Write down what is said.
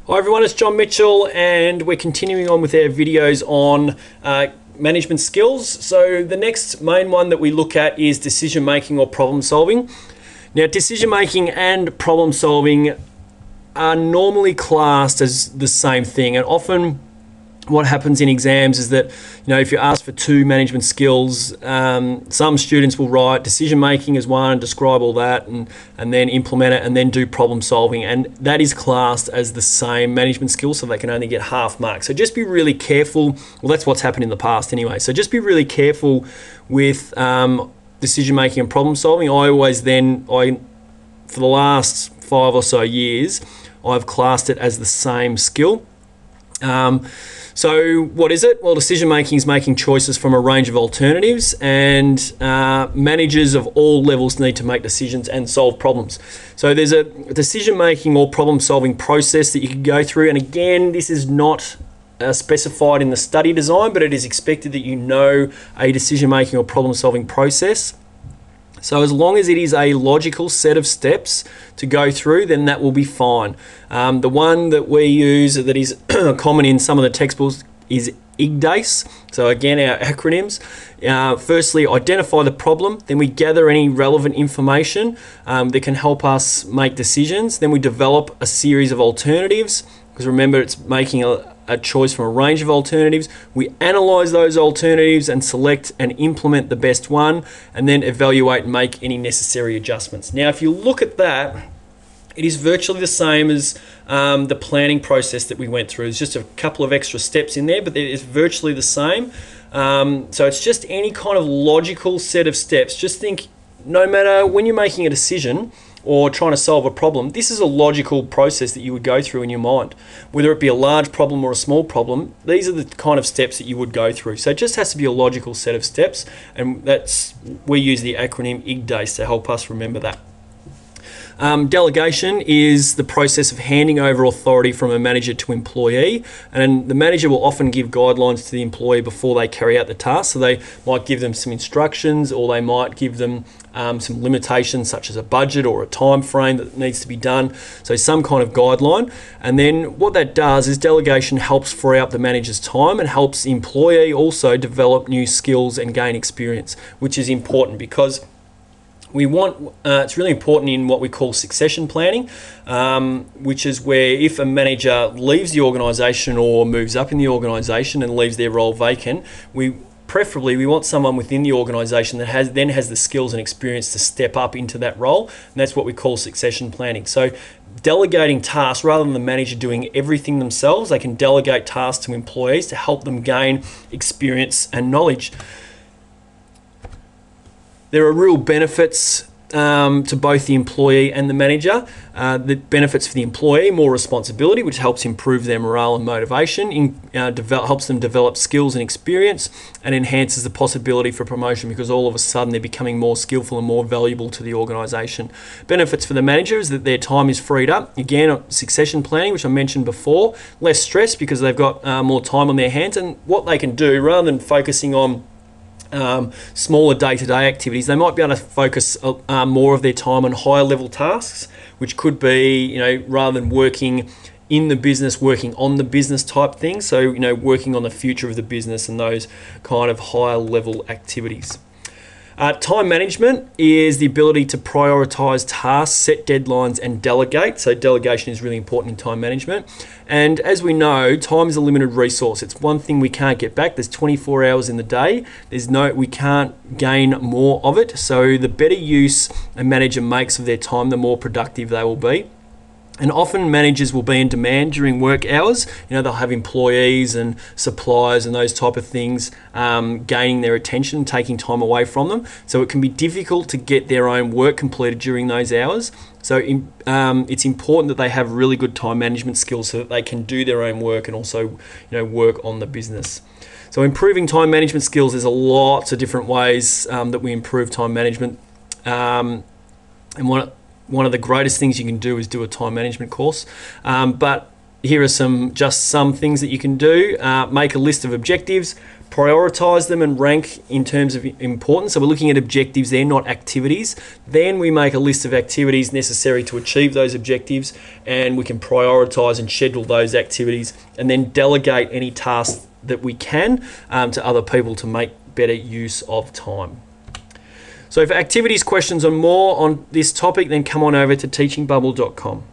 Hi everyone, it's John Mitchell and we're continuing on with our videos on management skills. So the next main one that we look at is decision making or problem solving. Now decision making and problem solving are normally classed as the same thing, and often what happens in exams is that, if you ask for two management skills, some students will write decision making as one, describe all that, and then implement it, and then do problem solving, and that is classed as the same management skill, so they can only get half marks. So just be really careful. Well, that's what's happened in the past anyway. So just be really careful with decision making and problem solving. For the last 5 or so years, I've classed it as the same skill. So what is it? Well, decision making is making choices from a range of alternatives, and managers of all levels need to make decisions and solve problems. So there's a decision making or problem solving process that you can go through, and again, this is not specified in the study design, but it is expected that you know a decision making or problem solving process. So as long as it is a logical set of steps to go through, then that will be fine. The one that we use that is common in some of the textbooks is IGDACE. So again, our acronyms. Firstly, identify the problem. Then we gather any relevant information that can help us make decisions. Then we develop a series of alternatives, because remember, it's making a choice from a range of alternatives. We analyze those alternatives and select and implement the best one, and then evaluate and make any necessary adjustments. Now, if you look at that, it is virtually the same as the planning process that we went through. There's just a couple of extra steps in there, but it is virtually the same. So it's just any kind of logical set of steps. Just think, no matter when you're making a decision or trying to solve a problem, this is a logical process that you would go through in your mind. Whether it be a large problem or a small problem, these are the kind of steps that you would go through. So it just has to be a logical set of steps, and we use the acronym IGDACE to help us remember that. Delegation is the process of handing over authority from a manager to employee, and the manager will often give guidelines to the employee before they carry out the task. So they might give them some instructions, or they might give them some limitations such as a budget or a time frame that needs to be done. So some kind of guideline. And then what that does is delegation helps free up the manager's time and helps the employee also develop new skills and gain experience, which is important because it's really important in what we call succession planning, which is where if a manager leaves the organisation or moves up in the organisation and leaves their role vacant, preferably we want someone within the organisation that has the skills and experience to step up into that role, and that's what we call succession planning. So delegating tasks, rather than the manager doing everything themselves, they can delegate tasks to employees to help them gain experience and knowledge. There are real benefits to both the employee and the manager. The benefits for the employee: more responsibility, which helps improve their morale and motivation, helps them develop skills and experience, and enhances the possibility for promotion because all of a sudden they're becoming more skillful and more valuable to the organisation. Benefits for the manager is that their time is freed up. Again, succession planning, which I mentioned before, less stress because they've got more time on their hands, and what they can do, rather than focusing on smaller day-to-day activities, they might be able to focus more of their time on higher level tasks, which could be, rather than working in the business, working on the business type things. So, working on the future of the business and those kind of higher level activities. Time management is the ability to prioritise tasks, set deadlines, and delegate. So delegation is really important in time management. And as we know, time is a limited resource. It's one thing we can't get back. There's 24 hours in the day. We can't gain more of it. So the better use a manager makes of their time, the more productive they will be. And often managers will be in demand during work hours. They'll have employees and suppliers and those type of things gaining their attention, taking time away from them. So it can be difficult to get their own work completed during those hours. So it's important that they have really good time management skills so that they can do their own work and also work on the business. So improving time management skills, there's lots of different ways that we improve time management. And one of the greatest things you can do is do a time management course. But here are some things that you can do. Make a list of objectives, prioritise them and rank in terms of importance. So we're looking at objectives there, not activities. Then we make a list of activities necessary to achieve those objectives, and we can prioritise and schedule those activities, and then delegate any tasks that we can to other people to make better use of time. So for activities questions or more on this topic, then come on over to teachingbubble.com.